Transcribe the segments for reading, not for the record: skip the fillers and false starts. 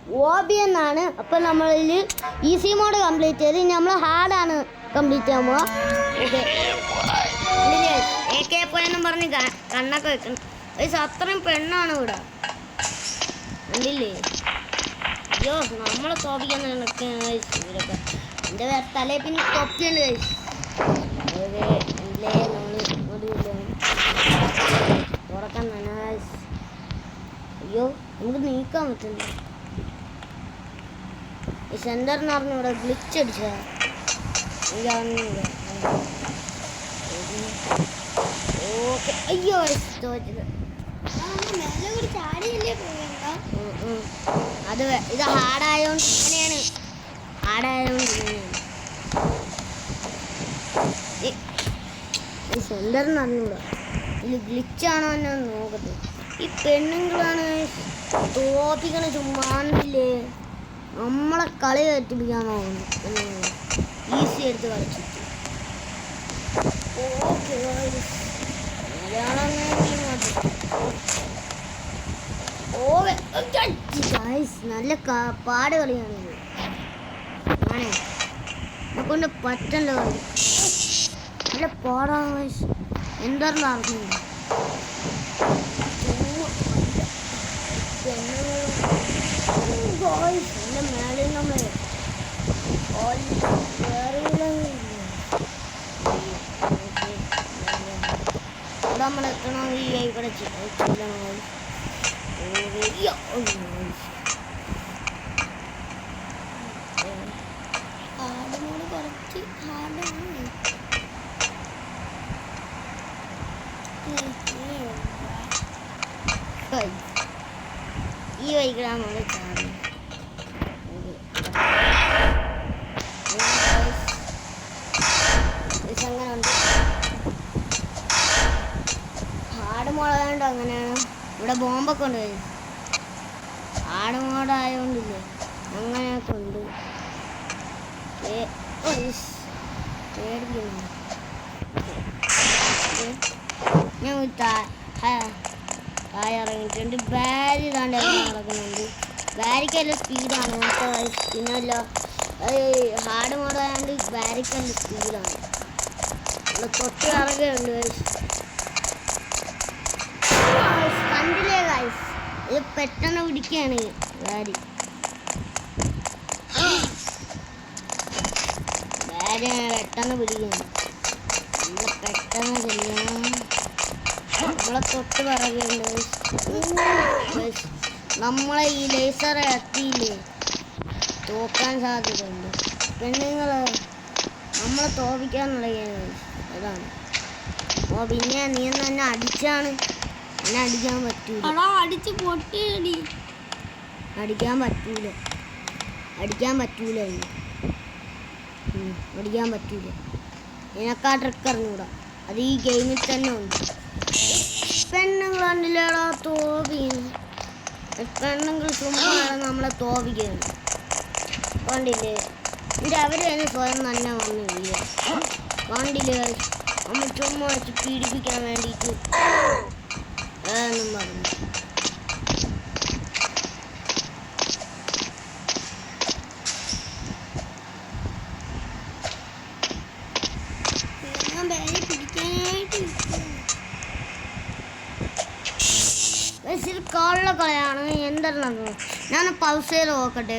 OB എന്നാണ്. അപ്പോൾ നമ്മളിൽ ഈസി മോഡ് കംപ്ലീറ്റ് ചെയ്ത് നമ്മൾ ഹാർഡാണ് കംപ്ലീറ്റ് ചെയ്യാൻ പോവാ. ഓക്കെ AK എന്നും പറഞ്ഞ് കണ്ണൊക്കെ വെക്കണം. അത്രയും പെണ്ണാണ് ഇവിടെ കണ്ടില്ലേ. അയ്യോ നമ്മളെ തോപ്പിക്കാൻ ഇവരൊക്കെ. എൻ്റെ വേറെ തലേ പിന്നെ തൊപ്പിയുണ്ട് കഴിച്ചു. തുറക്കാൻ തന്നെ. അയ്യോ നമുക്ക് നീക്കാൻ പറ്റില്ല. ഈ സെന്ററിന് പറഞ്ഞ ഇവിടെ ഗ്ലിച്ച് അടിച്ചതാ. ഓക്കെ അയ്യോ തോറ്റത്. അത് ഇത് ഹാർഡായതുകൊണ്ട് ഇങ്ങനെയാണ്. ഹാർഡായതുകൊണ്ട് ഇങ്ങനെയാണ്. ഈ സെന്ററിന് അറിഞ്ഞൂടാ ഇത് ഗ്ലിച്ചാണോ എന്നെ നോക്കട്ടെ. ഈ പെണ്ണുങ്ങളാണ് തോപ്പിക്കണ ചുമ്മാണ്ടില്ലേ. നമ്മളെ കളി കയറ്റിപ്പിക്കാൻ നോക്കുന്നു. ഈസി എടുത്ത് കളിച്ചിട്ട്. ഓക്കെ മലയാളം നല്ല പാട് കളിയാണിത്. ആണേ എന്നെക്കൊണ്ട് പറ്റല്ലോ കളി. നല്ല പാടാണ്. എന്താണെന്ന് അറിഞ്ഞില്ല. എൻ്റെ മേലെ നമ്മൾ നമ്മൾ എത്തണമെങ്കിൽ ഈ ഇവിടെ ഹാർഡിനോട് കുറച്ച് ഹാർഡാണ്. ഈ വൈകിടാണ് നമ്മൾ ചാടുന്നത്. അങ്ങനെയുണ്ട്. ഹാർഡ് മോഡായതുകൊണ്ട് അങ്ങനെയാണ്. ഇവിടെ ബോംബൊക്കെ ഉണ്ട്. ഹാർഡ് മോഡായതുകൊണ്ടില്ലേ അങ്ങനെയൊക്കെ ഉണ്ട്. പേടിക്കുന്നു. ഞാൻ ഇറങ്ങിയിട്ടുണ്ട്. ബാരി താണ്ട് നടക്കുന്നുണ്ട്. ബാരിക്കല്ല സ്പീഡാണ്. പിന്നല്ല ഹാർഡ് മോഡായതുകൊണ്ട് ബാരിക്കല്ല സ്പീഡാണ്. തൊട്ട് ഇറങ്ങുന്നുണ്ട്. കണ്ടില്ലേ ഗൈസ്, ഇത് പെട്ടെന്ന് പിടിക്കുകയാണ് ബാരി. ബാരി പെട്ടെന്ന് പിടിക്കുകയാണ്. നമ്മളെ പെട്ടെന്ന് ചെല്ലണം. നമ്മളെ തൊട്ട് പറയുന്നുണ്ട്. നമ്മളെ ഈ ലേസർ എത്തിയില്ലേ തോക്കാൻ സാധ്യതയുണ്ട്. പെണ്ണുങ്ങൾ നമ്മളെ തോപ്പിക്കാന്നുള്ള അതാണ്. ഓ പിന്നെ നീ തന്നെ അടിച്ചാണ്. എന്നെ അടിക്കാൻ പറ്റൂല. അടിച്ച് പൊട്ടിയടി. അടിക്കാൻ പറ്റൂല. അടിക്കാൻ പറ്റൂല. അടിക്കാൻ പറ്റൂല. നിനക്കാ ട്രിക്ക് അറിഞ്ഞൂടാ. അത് ഈ ഗെയിമിൽ തന്നെ ഉണ്ട്. പെണ്ണുങ്ങൾ കണ്ടില്ലേടാ തോപ്പിക്കുന്നു. പെണ്ണുങ്ങൾ ചുമ്മാ നമ്മളെ തോപ്പിക്കുന്നു കണ്ടില്ലേ. എന്നിട്ട് അവർ തന്നെ സ്വയം തന്നെ വന്നില്ല. കണ്ടില്ലേ നമ്മൾ ചുമ്മാ വെച്ച് പീഡിപ്പിക്കാൻ വേണ്ടിയിട്ട് എന്നും പറഞ്ഞു. കാളിലെ കളയാണ്. എന്തായിരുന്നു ഞാൻ പൗസ് ചെയ്ത് നോക്കട്ടെ.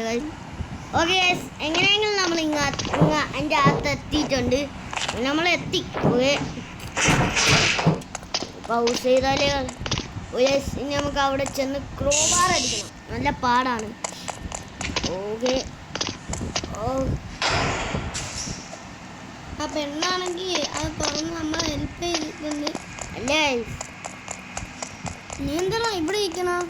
ഓക്കെ എങ്ങനെയെങ്കിലും നമ്മൾ അതിൻ്റെ അകത്ത് എത്തിയിട്ടുണ്ട്. നമ്മൾ എത്തി. പൗസ് ചെയ്താലേ ഇനി നമുക്ക് അവിടെ ചെന്ന് ക്രോബാർ അടിക്കണം. നല്ല പാടാണ്. ഓക്കെ ആ പെണ്ണാണെങ്കിൽ അത് തുറന്ന് നമ്മൾ ഹെൽപ്പ് ചെയ്തിട്ടുണ്ട് അല്ലേ. നീ എന്താ ഇവിടെ ഇരിക്കണം?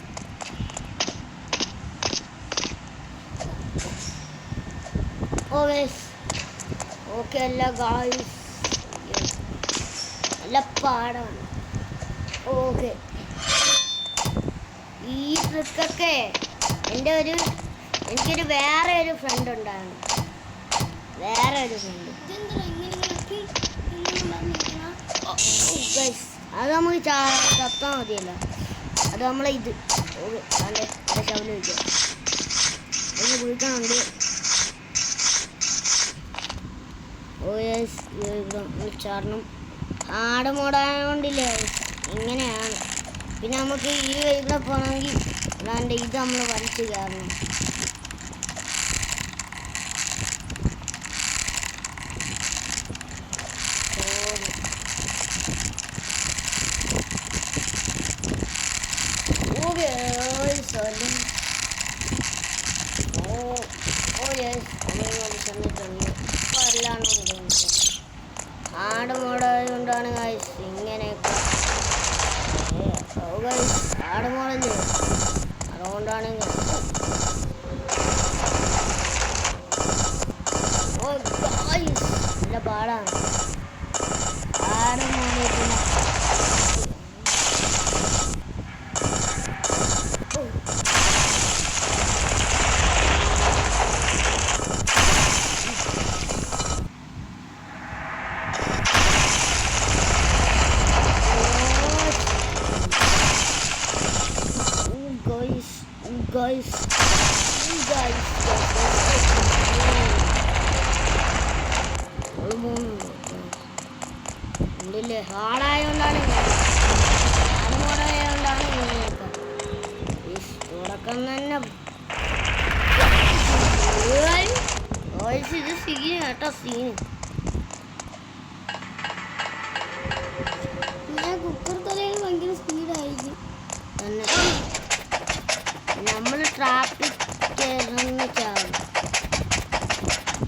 ഓക്കെ അല്ല ഗായ്സ്, നല്ല പാടാണ്. ഓക്കെ ഈ ട്രിക്കൊക്കെ എനിക്കൊരു വേറെ ഒരു ഫ്രണ്ട് ഉണ്ടായിരുന്നു. വേറെ ഒരു ഫ്രണ്ട് അത് നമുക്ക് ചത്താൽ മതിയല്ലോ. അത് നമ്മളെ ഇത് ശവല് വയ്ക്കാം. ഇവിടെയൊക്കെ കുളിക്കാനുണ്ട്. ഓ യെസ്, ഇവിടെ ചാടണം. ആട് മോടായോണ്ടില്ലേ ഇങ്ങനെയാണ്. പിന്നെ നമുക്ക് ഈ ഇവിടെ പോകണമെങ്കിൽ അതാണ്ട് ഇത് നമ്മൾ വലിച്ചു കയറണം. ആട് മോടായതുകൊണ്ടാണ് ഗൈസ് ഇങ്ങനെയൊക്കെ. ആട് മോടല്ലേ, അതുകൊണ്ടാണ് നല്ല പാടാണ് ആട് മോനെ. ഉണ്ടല്ലേ ഹാർഡായതുകൊണ്ടാണ് ആടുമോടായതുകൊണ്ടാണ് ഇങ്ങനെയൊക്കെ. തുടക്കം തന്നെ ഇത് സീന് കേട്ടോ, സീന്. ഞാൻ കുക്കർ തലയിൽ ഭയങ്കര സ്പീഡായിരിക്കും. നമ്മൾ ട്രാപ്പിൽ ചെന്ന് ചാവും.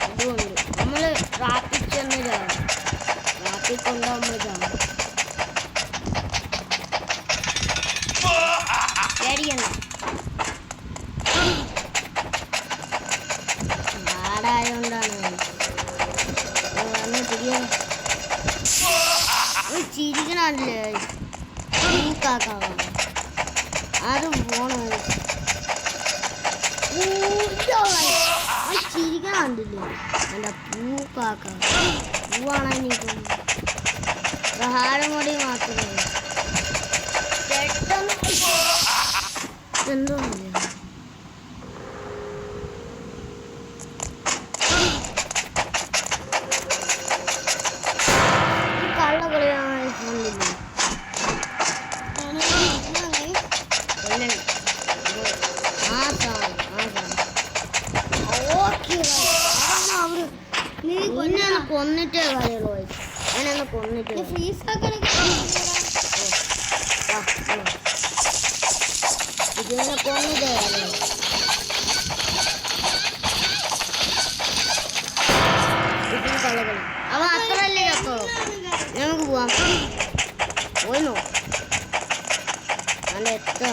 അതുകൊണ്ട് നമ്മൾ ട്രാപ്പിൽ ചെന്ന് ചാവും. ട്രാപ്പിൽ കൊണ്ട് നമ്മൾ ചാവും. പേടിക്കണ്ട. ആടായതുകൊണ്ടാണ് തിരിയ ചിരിക്കണല്ലേ പൂക്കാക്കാവ. അത് പോണോ ചിരിക്കണണ്ടില്ലേ എൻ്റെ പൂക്കാക്ക. പൂവാണ് എനിക്ക് പ്രഹാരം കൂടി മാത്രമേ എന്തോ കള്ളകളിയാണ് ഫോണില്ലേ. കൊന്നിട്ടേ കളിയുള്ളൂ. ഞാനൊന്ന് കൊന്നിട്ട് ഇതിനെ കൊന്നിട്ടേ കളിയുള്ളൂ. ഇതിന് കളകളി അവ അത്രല്ലേ ചത്തോളൂ. നമുക്ക് പോവാം. പോയി നോക്കാം. നല്ല എത്ര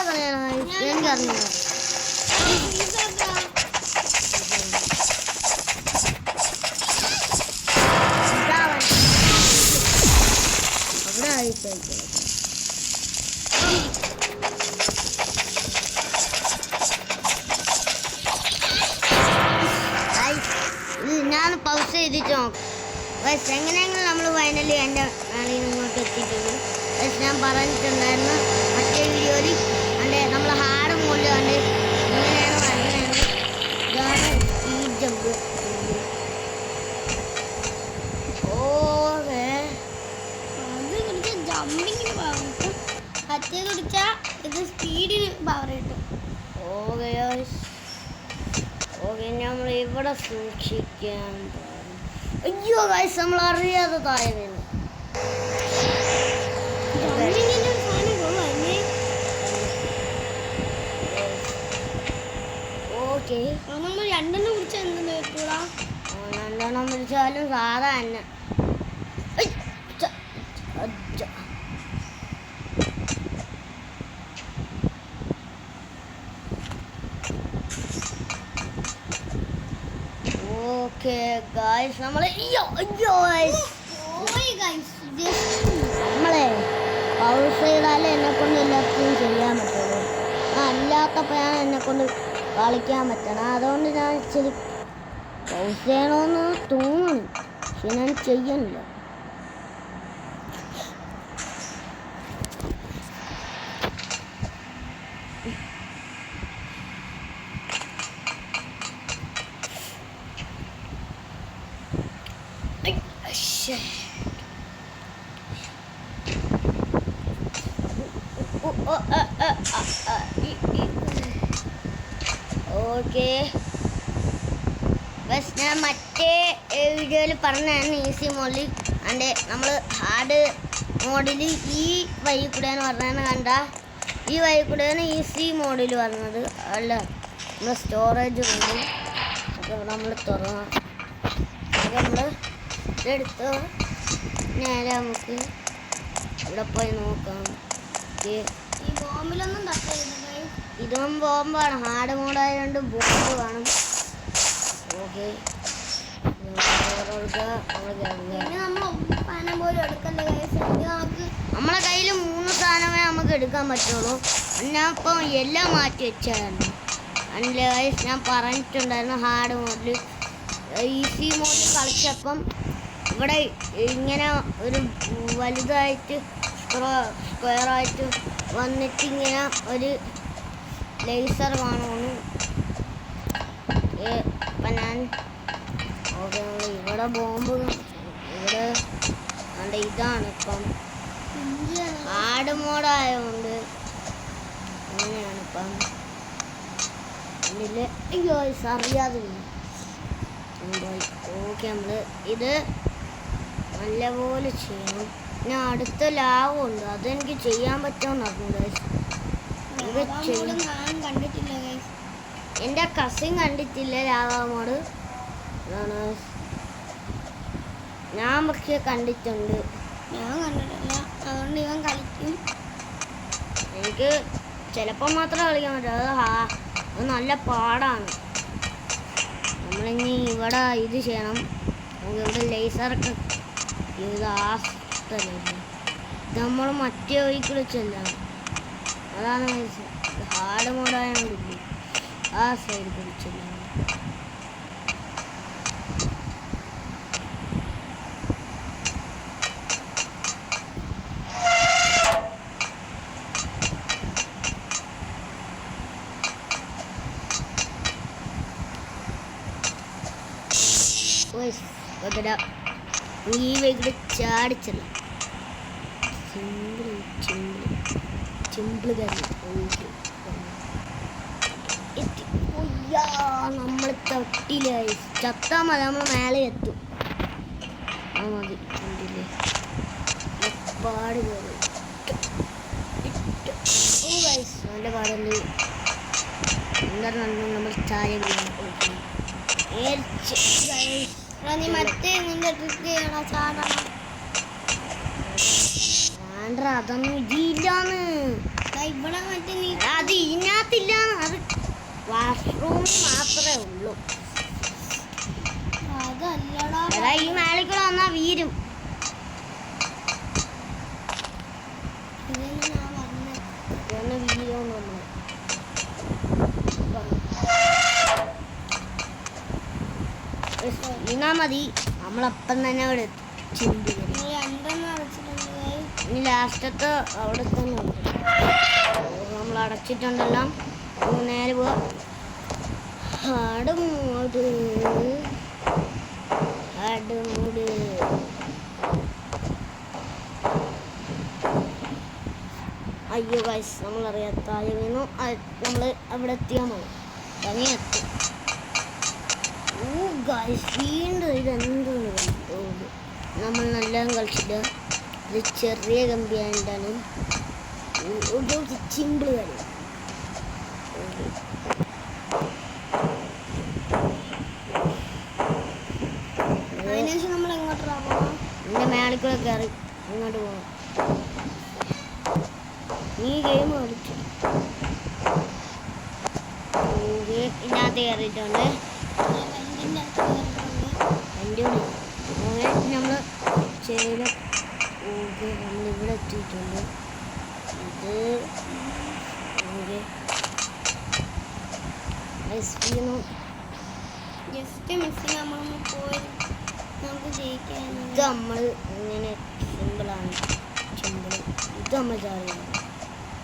കളിയാണ് എനിക്കറിഞ്ഞു. ഞാൻ പൗസ് ചെയ്തിട്ട് നോക്കാം. എങ്ങനെയെങ്കിലും നമ്മൾ ഫൈനലി എൻ്റെ നാളിൽ ഇങ്ങോട്ട് എത്തിയിട്ടുണ്ട്. ഞാൻ പറഞ്ഞിട്ടുണ്ടായിരുന്നു മറ്റേ വീഡിയോയിൽ എൻ്റെ നമ്മൾ ഹാർഡ് മോഡിൽ കണ്ട് ഇങ്ങനെയാണ് വരുന്നത്. ഇതാണ് ഈ ജമ്പ്. ജമ്പിങ്ങിന് പവർ കിട്ടും, മറ്റേ കുടിച്ചാൽ ഇത് സ്പീഡിന് പവർ കിട്ടും. ഓക്കെ നമ്മൾ ഇവിടെ സൂക്ഷിക്കാൻ. അയ്യോ ഗൈസ് നമ്മൾ അറിയാതെ താഴെ വീണു. ഓക്കെ നമ്മൾ രണ്ടെണ്ണം കുടിച്ചാൽ എന്തെന്ന് വെക്കൂടാ. രണ്ടെണ്ണം വിളിച്ചാലും സാധാ തന്നെ. ഓക്കെ ഗായ്സ് നമ്മളെ നമ്മളെ പൗസ് ചെയ്താലേ എന്നെ കൊണ്ട് എല്ലാത്തിനും ചെയ്യാൻ പറ്റുള്ളൂ. അല്ലാത്തപ്പോഴാണ് എന്നെ കൊണ്ട് കളിക്കാൻ പറ്റണം. അതുകൊണ്ട് ഞാൻ ഇച്ചിരി പൗസ് ചെയ്യണമെന്ന് തോന്നുന്നു, പക്ഷെ ഞാൻ ചെയ്യണില്ല. ഓക്കെ ബസ് ഞാൻ മറ്റേ വീഡിയോയിൽ പറഞ്ഞായിരുന്നു ഈസി മോഡിൽ അണ്ട് നമ്മൾ ഹാർഡ് മോഡിൽ ഈ വഴി കൂടെയാണ് പറഞ്ഞതെന്ന് കണ്ട ഈ വഴി കൂടെയാണ് ഈസി മോഡിൽ പറഞ്ഞത് അല്ല നമ്മൾ സ്റ്റോറേജ് കൊണ്ട് അപ്പോൾ നമ്മൾ തുറന്നാം അപ്പോൾ നമ്മൾ ഇതെടുത്ത് നേരെ നമുക്ക് ഇവിടെ പോയി നോക്കാം ഈ ബോംബിലൊന്നും തട്ടരുത് ഇതും ബോംബാണ് ഹാർഡ് മോഡായതുകൊണ്ട് ബോംബ് കാണും ഓക്കെ പിന്നെ നമ്മൾ സാധനം പോലും എടുക്കണ്ട ഗൈസ് നമുക്ക് നമ്മളെ കയ്യിൽ 3 സാധനമേ നമുക്ക് എടുക്കാൻ പറ്റുള്ളൂ ഞാൻ ഇപ്പം എല്ലാം മാറ്റി വെച്ചായിരുന്നു അതിൻ്റെ ഗൈസ് ഞാൻ പറഞ്ഞിട്ടുണ്ടായിരുന്നു ഹാർഡ് മോഡിൽ ഈസി മോഡിൽ കളിച്ചപ്പം ഇവിടെ ഇങ്ങനെ ഒരു വലുതായിട്ട് സ്ക്വയറായിട്ട് വന്നിട്ട് ഇങ്ങനെ ഒരു ലേസർ കാണുന്നു ഇപ്പം ഞാൻ ഓക്കെ ഇവിടെ ബോംബ് ഇവിടെ കണ്ട ഇതാണ് ഇപ്പം ഹാർഡ് മോഡായതുകൊണ്ട് അങ്ങനെയാണ് ഇപ്പം ഇതിൽ അയ്യോ അറിയാതെ ഓക്കെ നമ്മൾ ഇത് നല്ലപോലെ ചെയ്യണം പിന്നെ അടുത്ത ലാഭമുണ്ട് അതെനിക്ക് ചെയ്യാൻ പറ്റുമെന്ന് കണ്ടിട്ടില്ല എൻ്റെ കസിൻ കണ്ടിട്ടില്ല ലാവാ മോഡ് അതാണ് ഞാൻ പക്ഷേ കണ്ടിട്ടുണ്ട് ഞാൻ കണ്ടിട്ടില്ല അതുകൊണ്ട് ഇവൻ കളിക്കും എനിക്ക് ചിലപ്പോൾ മാത്രമേ കളിക്കാൻ പറ്റൂ അത് നല്ല പാടാണ് നമ്മളിനി ഇവിടെ ഇത് ചെയ്യണം നമുക്ക് ഇവിടെ ലേസറൊക്കെ ഇത് ആ സ്ഥലമില്ല ഇത് നമ്മൾ മറ്റേ വഴിക്ക് വിളിച്ചല്ല അതാണ് ഹാർഡ് മോഡായോണ്ടില്ല ആ സൈഡ് വിളിച്ചില്ല ഈ വൈകിട്ട് ചാടിച്ചല്ല ചിമ്പിള് കറി നമ്മൾ തട്ടിലായി ചത്താൽ മതി നമ്മൾ മേലെ എത്തും ആ മതി കണ്ടില്ലേ പാട് കയറി നല്ല പാടുണ്ട് എന്താണ് നമ്മൾ ചായ നീ മറ്റേ നിന്റെ ട്രിക്ക് ചെയ്യണ ചാടണം വേണ്ട അതൊന്നും ഇതില്ലാന്ന് ഇവിടെ മറ്റേ നീ അത് ഇതിനകത്തില്ലാന്ന് അത് വാഷ്റൂമിൽ മാത്രമേ ഉള്ളൂ അതല്ലടാ എടാ ഈ മേളിക്കൂടെ വന്നാ വീരും ഇതെന്നെ ഞാൻ പറഞ്ഞത് ഇതൊന്ന് വീരും നമ്മൾ വീണാ മതി നമ്മളപ്പം തന്നെ അവിടെ ചിന്തി നീ രണ്ടെണ്ണം അടച്ചിട്ടുണ്ട് ഇനി ലാസ്റ്റത്തെ അവിടെ തന്നെ ഉണ്ട് നമ്മൾ അടച്ചിട്ടുണ്ടല്ലോ നേരെ പോവാ ഹാർഡ് മോഡ് അയ്യോ ഗൈസ് നമ്മളറിയാത്ത വീണു നമ്മൾ അവിടെ എത്തിയാൽ മതി തനി എത്തും ഗൈസ് വീണ്ടും ഇതെന്തോന്ന് കളിക്കുന്നത് നമ്മൾ നല്ലതും കളിച്ചിട്ട് ഇത് ചെറിയ കമ്പിയായിട്ടാണ് ചിമ്പിൾ കളി അതിനുശേഷം നമ്മൾ എങ്ങോട്ടാ പോവാം എൻ്റെ മേളിക്കൂടെ കയറി അങ്ങോട്ട് പോകാം നീ ഗെയിം കളിച്ചു ഇതിനകത്ത് കയറിയിട്ടുണ്ട് എൻ്റെ കൂടെ നമ്മൾ ചെയ്ത ഓക്കെ നമ്മളിവിടെ എത്തിയിട്ടുണ്ട് ഇത് ഓക്കെ ജസ്റ്റ് മിസ്സിങ് നമ്മളൊന്ന് പോയി നമുക്ക് ജയിക്കാൻ ഇത് നമ്മൾ ഇങ്ങനെ സിമ്പിളാണ് സിമ്പിൾ ഇത് നമ്മൾ അറിയാം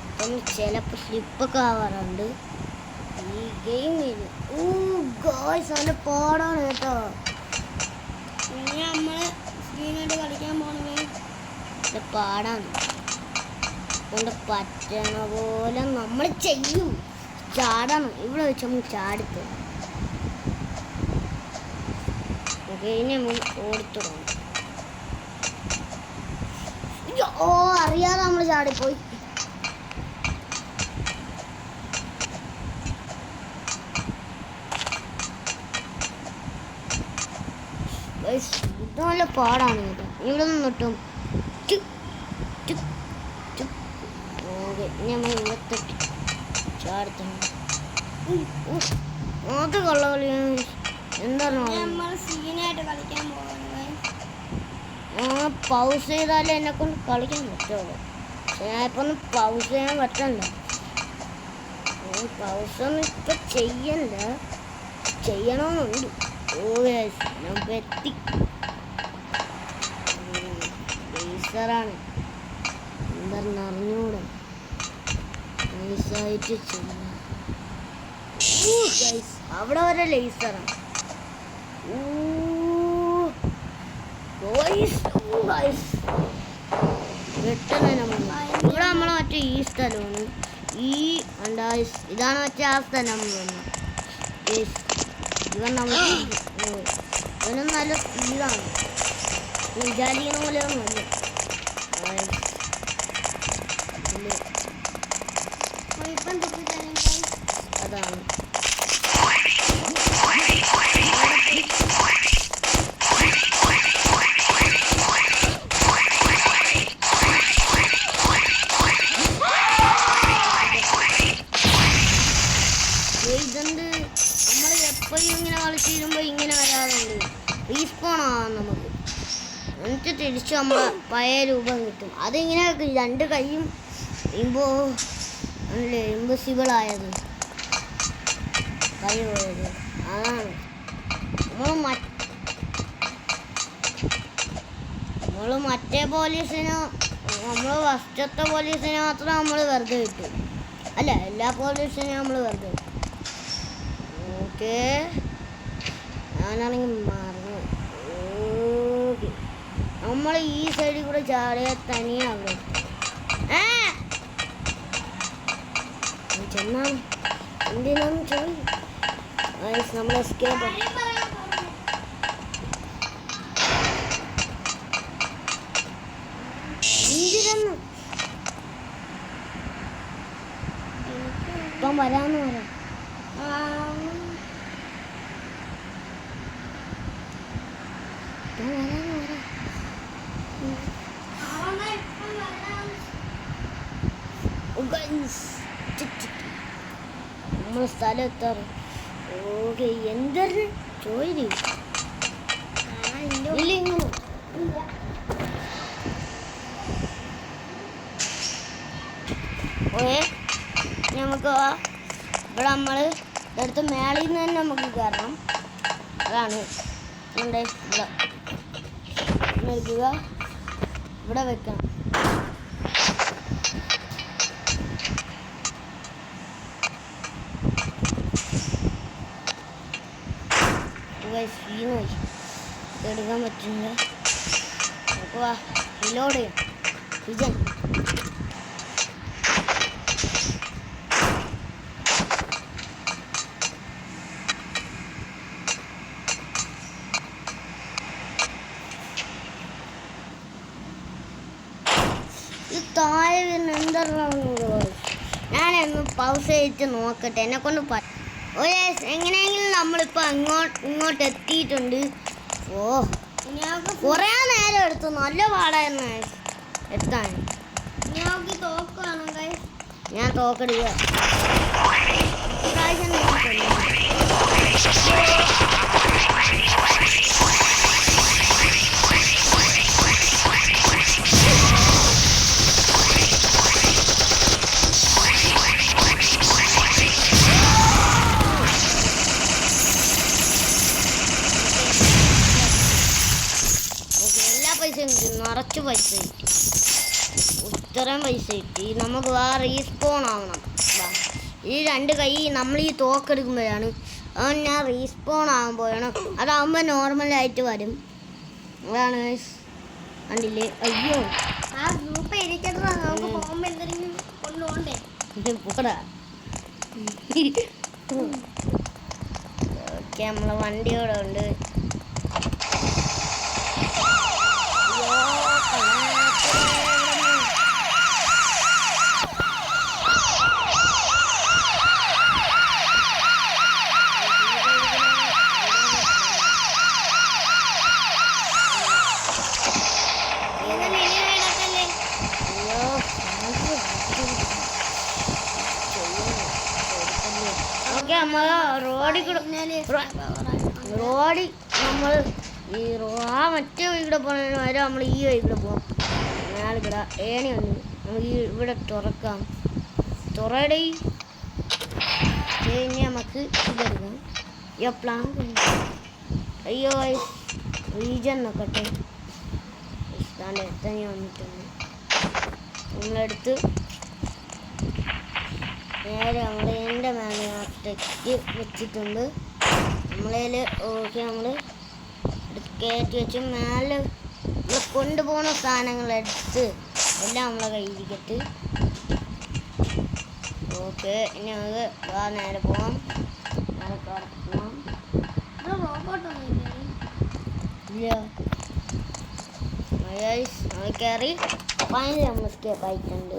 അപ്പം ചിലപ്പോൾ സ്ലിപ്പൊക്കെ ആവാറുണ്ട് ഈ ഗെയിമിൽ ഗോയ്സ് നല്ല പാടാണ് കേട്ടോ പിന്നെ നമ്മൾ സീനായിട്ട് കളിക്കാൻ പോണേ. ഇത് പാടാണ്. കൊണ്ട് പറ്റണ പോലെ നമ്മൾ ചെയ്യും. ചാടണം. ഇവിടെ വെച്ച് നമ്മൾ ചാടിപ്പോ. ഓക്കെ, ഇനി നമ്മൾ ഓടിത്തുടങ്ങും. ഓ, അറിയാതെ നമ്മൾ ചാടിപ്പോയി. ഇത് നല്ല പാടാണ് കേട്ടോ. ഇവിടെ നിന്നിട്ടും ഓക്കെ, ഇനി നമ്മൾ ഇവിടുത്തെ ചാടത്തണം. അത് കള്ളകളിയാണ്. എന്താണ് നമ്മൾ സീനായിട്ട് കളിക്കാൻ പോകണേ. പൗസ് ചെയ്താലേ എന്നെ കൊണ്ട് കളിക്കാൻ പറ്റുള്ളൂ. ഞാനിപ്പോൾ ഒന്ന് പൗസ് ചെയ്യാൻ പറ്റണ്ട. പൗസൊന്നും ഇപ്പം ചെയ്യണ്ട, ചെയ്യണമെന്നുണ്ട്. ഓ നമുക്ക് എത്തി. ലേസറാണ്, എന്താണെന്ന് അറിഞ്ഞൂടെ. നൈസായിട്ട് ചെയ്യണം. അവിടെ വരെ ലേസറാണ്. പെട്ടെന്ന് നമ്മൾ ഇവിടെ നമ്മളെ മറ്റേ ഈ സ്ഥലമാണ്. ഈ എന്താ ഇതാണ് മറ്റേ ആ സ്ഥലം നമ്മൾ വന്നത്. ഇവൻ നമ്മൾ ഇവനും നല്ല സ്പീഡാണ്. വിചാരിക്കുന്ന പോലെയൊന്നുമല്ല. അതാണ് ഇതുണ്ട്. നമ്മൾ എപ്പോഴും ഇങ്ങനെ കളിച്ചിരുമ്പോൾ ഇങ്ങനെ വരാറുണ്ട്. റീസ്പോൺ ആവാം നമുക്ക്. എന്നിട്ട് തിരിച്ച് നമ്മൾ പഴയ രൂപം കിട്ടും. അതിങ്ങനെ രണ്ട് കൈയും ഇമ്പോസിബിൾ ആയത്, കൈ പോയത്. അതാണ് നമ്മൾ മറ്റേ പോലീസിന്, നമ്മൾ ഫസ്റ്റത്തെ പോലീസിനെ മാത്രം നമ്മൾ വെറുതെ കിട്ടും. അല്ല, എല്ലാ പോലീസിനെയും നമ്മൾ വെറുതെ കിട്ടും. ഓക്കെ, ഞാനാണെങ്കിൽ മറന്നു. ഓക്കെ, നമ്മൾ ഈ സൈഡിൽ കൂടെ ചാടിയ തനിയെ അവിടെ ചെന്നാണ്. എന്തിനാന്ന് ചോദിക്കും. നമ്മൾ എസ്കേപ്പ് എന്തിനാന്ന് ഇപ്പം വരാന്ന് പറയാം. നമ്മൾ സ്ഥലം എത്താറ്. ഓക്കെ, എന്തൊരു ചോദ്യം ഇല്ല. ഓക്കെ, നമുക്ക് ഇവിടെ നമ്മൾ ഇവിടുത്തെ മേളിൽ നിന്ന് തന്നെ നമുക്ക് കയറണം. അതാണ് ഇവിടെ വെക്കുക, ഇവിടെ വെക്കണം. എടുക്കാൻ പറ്റില്ല. നമുക്ക് വാ, റിലോഡ് ചെയ്യാം. വിജൻ ഇത് താഴെ വരുന്ന എന്താണെന്ന് ഞാനൊന്ന് പൗസ് ചെയ്തിട്ട് നോക്കട്ടെ. എന്നെ കൊണ്ട് എങ്ങനെയെങ്കിലും നമ്മളിപ്പോൾ ഇങ്ങോട്ട് എത്തിയിട്ടുണ്ട്. ഓ, കുറേ നേരം എടുത്തു. നല്ല പാടായിരുന്നു എത്താൻ. ഞാൻ തോക്കെടുക്കുക. പൈസ നിറച്ച് പൈസ കിട്ടി. ഇത്രയും പൈസ കിട്ടി. നമുക്ക് റീസ്പോൺ ആവണം. ഈ രണ്ട് കൈ നമ്മൾ ഈ തോക്കെടുക്കുമ്പോഴാണ് അത് ഞാൻ റീസ്പോൺ ആകുമ്പോഴാണ്. അതാകുമ്പോൾ നോർമലായിട്ട് വരും. അതാണ് കണ്ടില്ലേ? അയ്യോ ആ ഗ്രൂപ്പ് ഇരിക്കട്ടെ, നമുക്ക് പോകുമ്പോ എന്തെങ്കിലും കൊണ്ടുപോകണ്ടേ. പോടാ. ഓക്കെ, നമ്മളെ വണ്ടി ഇവിടെ ഉണ്ട്. ഓക്കെ, നമ്മൾ റോഡിൽ കൂടെ റോഡിൽ നമ്മൾ ആ മറ്റേ വഴിക്കൂടെ പോകുന്നതിന് പകരം നമ്മൾ ഈ വഴിക്കൂടെ പോകാം. ഞാളിവിടെ ഏണി വന്നു, നമുക്ക് ഇവിടെ തുറക്കാം. തുറയുടെ കഴിഞ്ഞ് നമുക്ക് ഇതെടുക്കാം. ഈ പ്ലാൻ അയ്യോ റീജൻ നോക്കട്ടെ. ഇഷ്ടാൻ്റെ എത്തനി വന്നിട്ടുണ്ട്. നമ്മളെടുത്ത് നേരെ നമ്മൾ എൻ്റെ മേലെ ഒറ്റയ്ക്ക് വെച്ചിട്ടുണ്ട്. നമ്മളതിൽ ഓക്കെ നമ്മൾ കയറ്റി വെച്ച് മേലെ നമ്മൾ കൊണ്ടുപോകുന്ന സാധനങ്ങളെടുത്ത് എല്ലാം നമ്മളെ കയ്യിരിക്കട്ട്. ഓക്കെ, ഇനി നമുക്ക് നേരെ പോകാം. നേരെ പോകാം. ഇല്ല നമ്മൾ കയറി ഫൈനലി നമ്മൾ സ്കേപ്പ് ആയിട്ടുണ്ട്.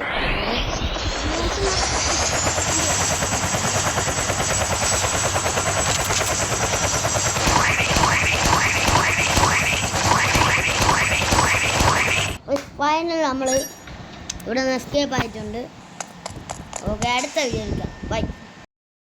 ഫൈനൽ നമ്മൾ ഇവിടെ നിന്ന് എസ്കേപ്പ് ആയിട്ടുണ്ട്. ഓക്കെ, അടുത്ത വീഡിയോ എടുക്കാം. ബൈ.